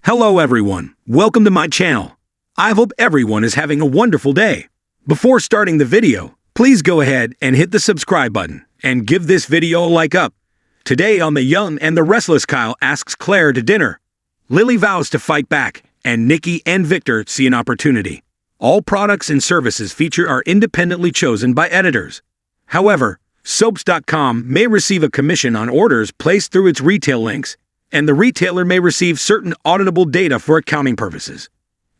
Hello everyone, welcome to my channel. I hope everyone is having a wonderful day. Before starting the video, please go ahead and hit the subscribe button and give this video a like up. Today on The Young and the Restless, Kyle asks Claire to dinner. Lily vows to fight back, and Nikki and Victor see an opportunity. All products and services featured are independently chosen by editors. However, soaps.com may receive a commission on orders placed through its retail links, and the retailer may receive certain auditable data for accounting purposes.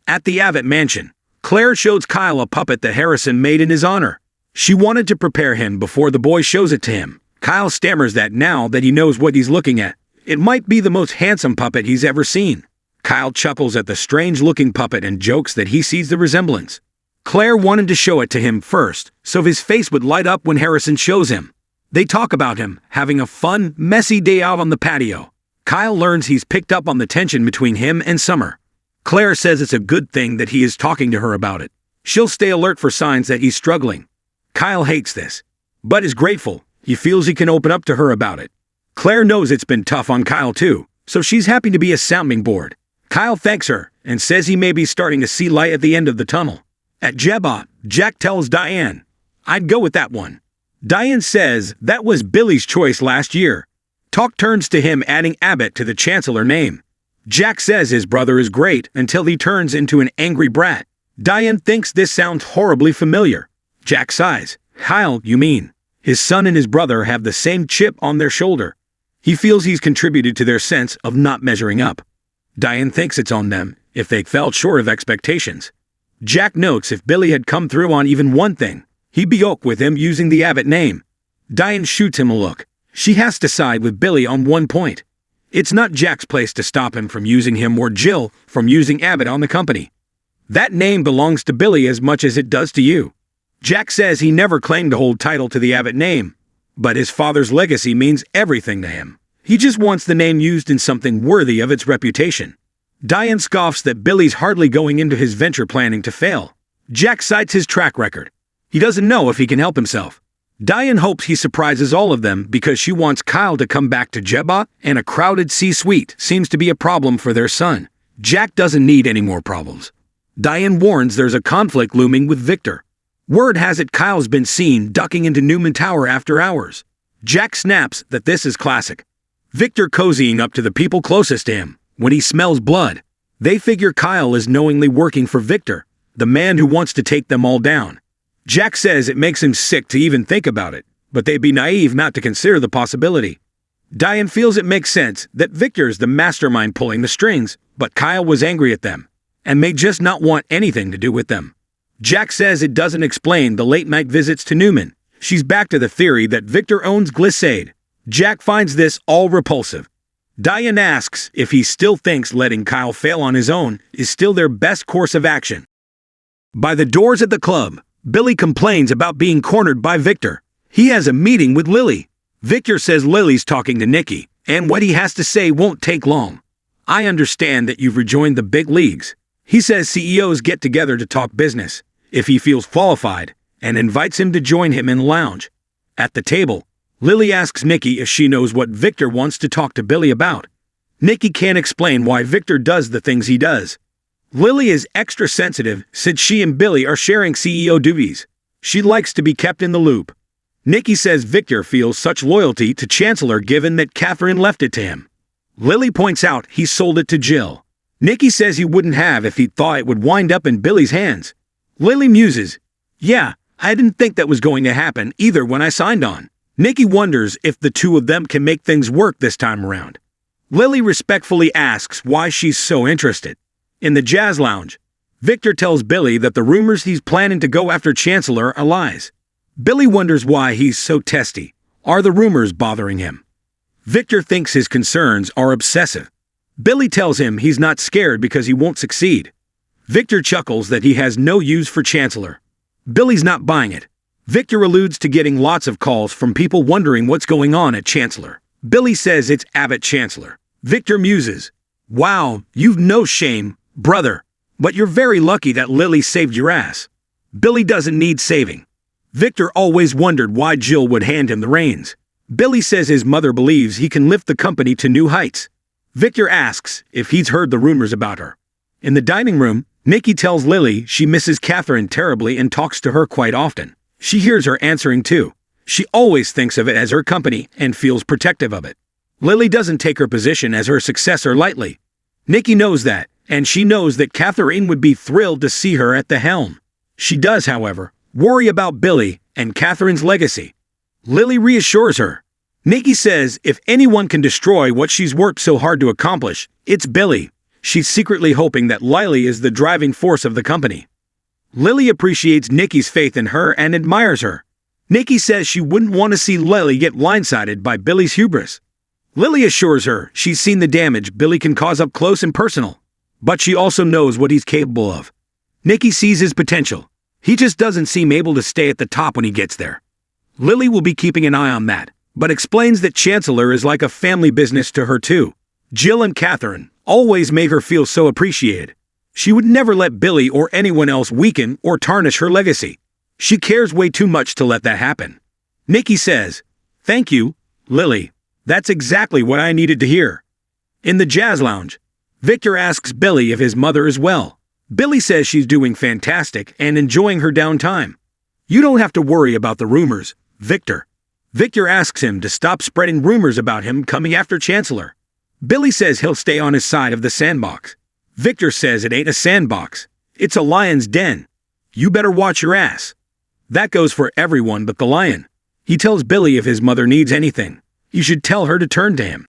At the Abbott mansion, Claire shows Kyle a puppet that Harrison made in his honor. She wanted to prepare him before the boy shows it to him. Kyle stammers that now that he knows what he's looking at, it might be the most handsome puppet he's ever seen. Kyle chuckles at the strange-looking puppet and jokes that he sees the resemblance. Claire wanted to show it to him first, so his face would light up when Harrison shows him. They talk about him having a fun, messy day out on the patio. Kyle learns he's picked up on the tension between him and Summer. Claire says it's a good thing that he is talking to her about it. She'll stay alert for signs that he's struggling. Kyle hates this, but is grateful. He feels he can open up to her about it. Claire knows it's been tough on Kyle too, so she's happy to be a sounding board. Kyle thanks her and says he may be starting to see light at the end of the tunnel. At Jebot, Jack tells Diane, "I'd go with that one." Diane says that was Billy's choice last year. Talk turns to him adding Abbott to the Chancellor name. Jack says his brother is great until he turns into an angry brat. Diane thinks this sounds horribly familiar. Jack sighs. Kyle, you mean? His son and his brother have the same chip on their shoulder. He feels he's contributed to their sense of not measuring up. Diane thinks it's on them if they fell short of expectations. Jack notes if Billy had come through on even one thing, he'd be okay with him using the Abbott name. Diane shoots him a look. She has to side with Billy on one point. It's not Jack's place to stop him from using him or Jill from using Abbott on the company. That name belongs to Billy as much as it does to you. Jack says he never claimed to hold title to the Abbott name, but his father's legacy means everything to him. He just wants the name used in something worthy of its reputation. Diane scoffs that Billy's hardly going into his venture planning to fail. Jack cites his track record. He doesn't know if he can help himself. Diane hopes he surprises all of them because she wants Kyle to come back to Jebot, and a crowded C-suite seems to be a problem for their son. Jack doesn't need any more problems. Diane warns there's a conflict looming with Victor. Word has it Kyle's been seen ducking into Newman Tower after hours. Jack snaps that this is classic. Victor cozying up to the people closest to him when he smells blood. They figure Kyle is knowingly working for Victor, the man who wants to take them all down. Jack says it makes him sick to even think about it, but they'd be naive not to consider the possibility. Diane feels it makes sense that Victor's the mastermind pulling the strings, but Kyle was angry at them and may just not want anything to do with them. Jack says it doesn't explain the late-night visits to Newman. She's back to the theory that Victor owns Glissade. Jack finds this all repulsive. Diane asks if he still thinks letting Kyle fail on his own is still their best course of action. By the doors at the club, Billy complains about being cornered by Victor. He has a meeting with Lily. Victor says Lily's talking to Nikki, and what he has to say won't take long. I understand that you've rejoined the big leagues. He says CEOs get together to talk business, if he feels qualified, and invites him to join him in the lounge. At the table, Lily asks Nikki if she knows what Victor wants to talk to Billy about. Nikki can't explain why Victor does the things he does. Lily is extra sensitive since she and Billy are sharing CEO duties. She likes to be kept in the loop. Nikki says Victor feels such loyalty to Chancellor given that Catherine left it to him. Lily points out he sold it to Jill. Nikki says he wouldn't have if he thought it would wind up in Billy's hands. Lily muses, "Yeah, I didn't think that was going to happen either when I signed on." Nikki wonders if the two of them can make things work this time around. Lily respectfully asks why she's so interested. In the jazz lounge, Victor tells Billy that the rumors he's planning to go after Chancellor are lies. Billy wonders why he's so testy. Are the rumors bothering him? Victor thinks his concerns are obsessive. Billy tells him he's not scared because he won't succeed. Victor chuckles that he has no use for Chancellor. Billy's not buying it. Victor alludes to getting lots of calls from people wondering what's going on at Chancellor. Billy says it's Abbott Chancellor. Victor muses, "Wow, you've no shame, brother, but you're very lucky that Lily saved your ass." Billy doesn't need saving. Victor always wondered why Jill would hand him the reins. Billy says his mother believes he can lift the company to new heights. Victor asks if he's heard the rumors about her. In the dining room, Nikki tells Lily she misses Catherine terribly and talks to her quite often. She hears her answering too. She always thinks of it as her company and feels protective of it. Lily doesn't take her position as her successor lightly. Nikki knows that, and she knows that Catherine would be thrilled to see her at the helm. She does, however, worry about Billy and Catherine's legacy. Lily reassures her. Nikki says if anyone can destroy what she's worked so hard to accomplish, it's Billy. She's secretly hoping that Lily is the driving force of the company. Lily appreciates Nikki's faith in her and admires her. Nikki says she wouldn't want to see Lily get blindsided by Billy's hubris. Lily assures her she's seen the damage Billy can cause up close and personal, but she also knows what he's capable of. Nikki sees his potential. He just doesn't seem able to stay at the top when he gets there. Lily will be keeping an eye on that, but explains that Chancellor is like a family business to her too. Jill and Catherine always made her feel so appreciated. She would never let Billy or anyone else weaken or tarnish her legacy. She cares way too much to let that happen. Nikki says, "Thank you, Lily. That's exactly what I needed to hear." In the jazz lounge, Victor asks Billy if his mother is well. Billy says she's doing fantastic and enjoying her downtime. "You don't have to worry about the rumors, Victor." Victor asks him to stop spreading rumors about him coming after Chancellor. Billy says he'll stay on his side of the sandbox. Victor says it ain't a sandbox. It's a lion's den. You better watch your ass. That goes for everyone but the lion. He tells Billy if his mother needs anything, he should tell her to turn to him.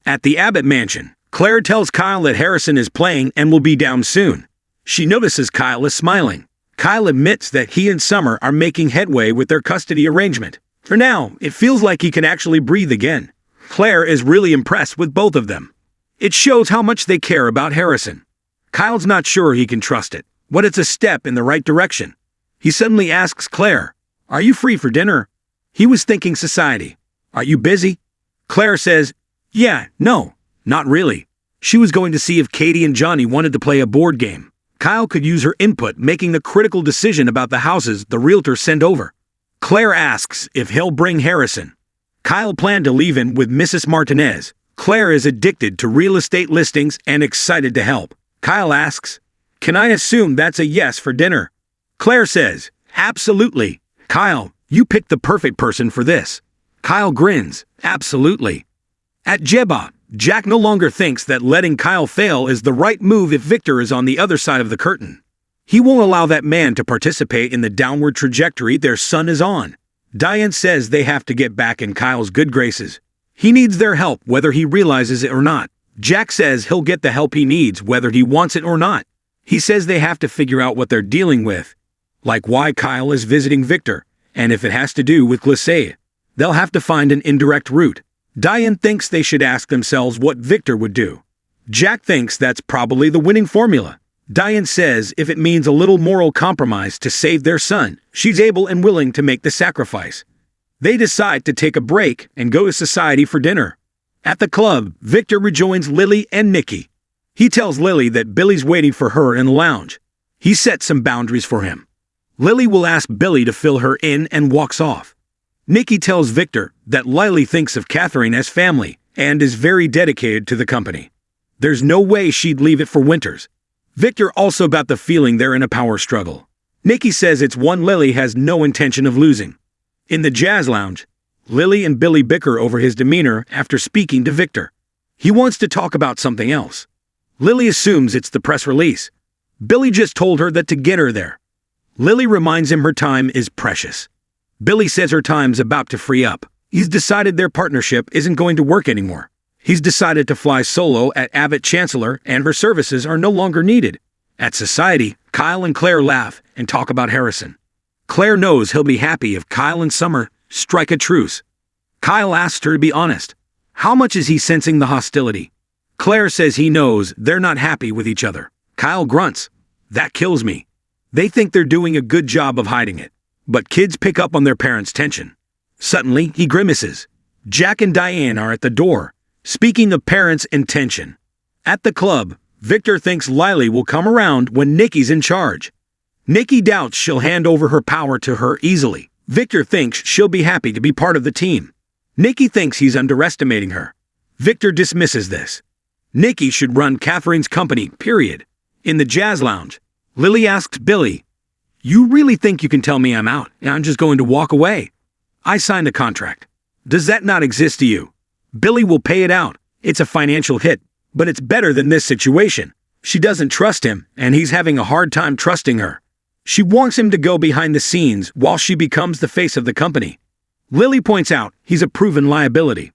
At the Abbott mansion, Claire tells Kyle that Harrison is playing and will be down soon. She notices Kyle is smiling. Kyle admits that he and Summer are making headway with their custody arrangement. For now, it feels like he can actually breathe again. Claire is really impressed with both of them. It shows how much they care about Harrison. Kyle's not sure he can trust it, but it's a step in the right direction. He suddenly asks Claire, "Are you free for dinner?" He was thinking society. "Are you busy?" Claire says, "Yeah, no, not really." She was going to see if Katie and Johnny wanted to play a board game. Kyle could use her input making the critical decision about the houses the realtor sent over. Claire asks if he'll bring Harrison. Kyle planned to leave in with Mrs. Martinez. Claire is addicted to real estate listings and excited to help. Kyle asks, "Can I assume that's a yes for dinner?" Claire says, "Absolutely. Kyle, you picked the perfect person for this." Kyle grins, "Absolutely." At Jeba, Jack no longer thinks that letting Kyle fail is the right move if Victor is on the other side of the curtain. He won't allow that man to participate in the downward trajectory their son is on. Diane says they have to get back in Kyle's good graces. He needs their help whether he realizes it or not. Jack says he'll get the help he needs whether he wants it or not. He says they have to figure out what they're dealing with, like why Kyle is visiting Victor, and if it has to do with Glissade. They'll have to find an indirect route. Diane thinks they should ask themselves what Victor would do. Jack thinks that's probably the winning formula. Diane says if it means a little moral compromise to save their son, she's able and willing to make the sacrifice. They decide to take a break and go to society for dinner. At the club, Victor rejoins Lily and Nikki. He tells Lily that Billy's waiting for her in the lounge. He sets some boundaries for him. Lily will ask Billy to fill her in and walks off. Nikki tells Victor that Lily thinks of Catherine as family and is very dedicated to the company. There's no way she'd leave it for Winters. Victor also got the feeling they're in a power struggle. Nikki says it's one Lily has no intention of losing. In the jazz lounge, Lily and Billy bicker over his demeanor after speaking to Victor. He wants to talk about something else. Lily assumes it's the press release. Billy just told her that to get her there. Lily reminds him her time is precious. Billy says her time's about to free up. He's decided their partnership isn't going to work anymore. He's decided to fly solo at Abbott Chancellor and her services are no longer needed. At Society, Kyle and Claire laugh and talk about Harrison. Claire knows he'll be happy if Kyle and Summer strike a truce. Kyle asks her to be honest. How much is he sensing the hostility? Claire says he knows they're not happy with each other. Kyle grunts. That kills me. They think they're doing a good job of hiding it. But kids pick up on their parents' tension. Suddenly, he grimaces. Jack and Diane are at the door, speaking of parents and tension. At the club, Victor thinks Lily will come around when Nikki's in charge. Nikki doubts she'll hand over her power to her easily. Victor thinks she'll be happy to be part of the team. Nikki thinks he's underestimating her. Victor dismisses this. Nikki should run Catherine's company, period. In the jazz lounge, Lily asks Billy, "You really think you can tell me I'm out and I'm just going to walk away? I signed a contract. Does that not exist to you? Billy will pay it out. It's a financial hit, but it's better than this situation. She doesn't trust him, and he's having a hard time trusting her. She wants him to go behind the scenes while she becomes the face of the company." Lily points out he's a proven liability.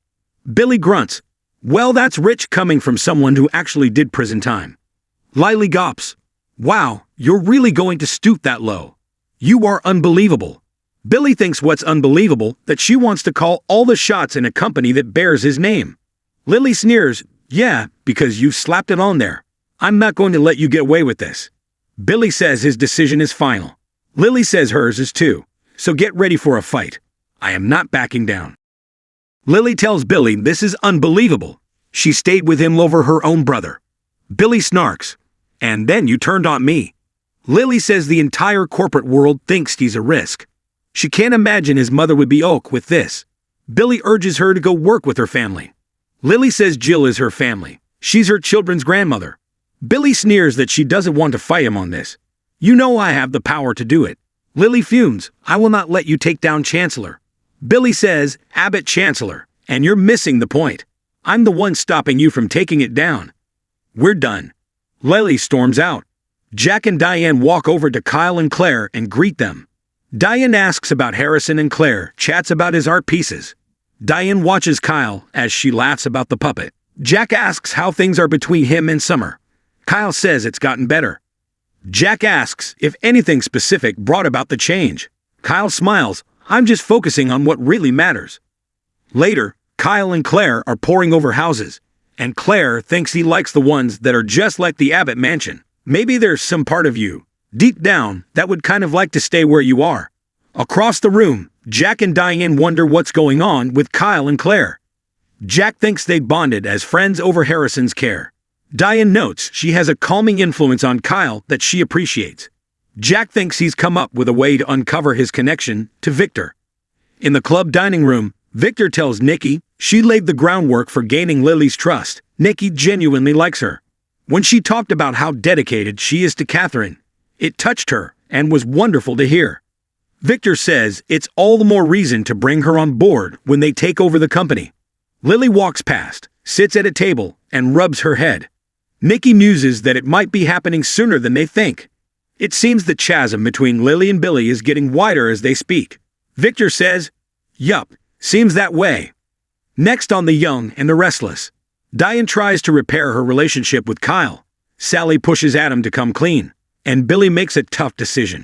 Billy grunts, "Well, that's rich coming from someone who actually did prison time." Lily gulps, "Wow, you're really going to stoop that low. You are unbelievable." Billy thinks what's unbelievable that she wants to call all the shots in a company that bears his name. Lily sneers, "Yeah, because you slapped it on there. I'm not going to let you get away with this." Billy says his decision is final. Lily says hers is too, so get ready for a fight. I am not backing down. Lily tells Billy this is unbelievable. She stayed with him over her own brother. Billy snarks, "And then you turned on me." Lily says the entire corporate world thinks he's a risk. She can't imagine his mother would be okay with this. Billy urges her to go work with her family. Lily says Jill is her family. She's her children's grandmother. Billy sneers that she doesn't want to fight him on this. "You know I have the power to do it." Lily fumes, "I will not let you take down Chancellor." Billy says, "Abbott Chancellor, and you're missing the point. I'm the one stopping you from taking it down." "We're done." Lily storms out. Jack and Diane walk over to Kyle and Claire and greet them. Diane asks about Harrison and Claire chats about his art pieces. Diane watches Kyle as she laughs about the puppet. Jack asks how things are between him and Summer. Kyle says it's gotten better. Jack asks if anything specific brought about the change. Kyle smiles, "I'm just focusing on what really matters." Later, Kyle and Claire are poring over houses, and Claire thinks he likes the ones that are just like the Abbott mansion. Maybe there's some part of you, deep down, that would kind of like to stay where you are. Across the room, Jack and Diane wonder what's going on with Kyle and Claire. Jack thinks they bonded as friends over Harrison's care. Diane notes she has a calming influence on Kyle that she appreciates. Jack thinks he's come up with a way to uncover his connection to Victor. In the club dining room, Victor tells Nikki she laid the groundwork for gaining Lily's trust. Nikki genuinely likes her. When she talked about how dedicated she is to Catherine, it touched her and was wonderful to hear. Victor says it's all the more reason to bring her on board when they take over the company. Lily walks past, sits at a table, and rubs her head. Nikki muses that it might be happening sooner than they think. It seems the chasm between Lily and Billy is getting wider as they speak. Victor says, "Yup, seems that way." Next on The Young and the Restless, Diane tries to repair her relationship with Kyle. Sally pushes Adam to come clean, and Billy makes a tough decision.